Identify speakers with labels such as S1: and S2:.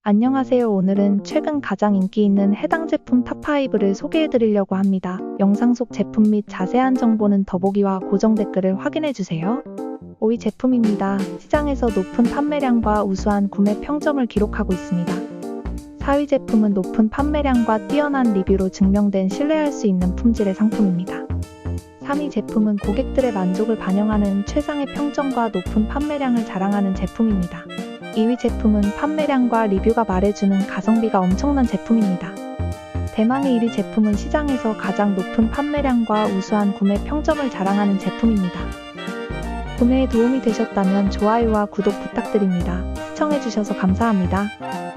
S1: 안녕하세요. 오늘은 최근 가장 인기 있는 해당 제품 탑5를 소개해드리려고 합니다. 영상 속 제품 및 자세한 정보는 더보기와 고정 댓글을 확인해주세요. 5위 제품입니다. 시장에서 높은 판매량과 우수한 구매 평점을 기록하고 있습니다. 4위 제품은 높은 판매량과 뛰어난 리뷰로 증명된 신뢰할 수 있는 품질의 상품입니다. 3위 제품은 고객들의 만족을 반영하는 최상의 평점과 높은 판매량을 자랑하는 제품입니다. 2위 제품은 판매량과 리뷰가 말해주는 가성비가 엄청난 제품입니다. 대망의 1위 제품은 시장에서 가장 높은 판매량과 우수한 구매 평점을 자랑하는 제품입니다. 구매에 도움이 되셨다면 좋아요와 구독 부탁드립니다. 시청해주셔서 감사합니다.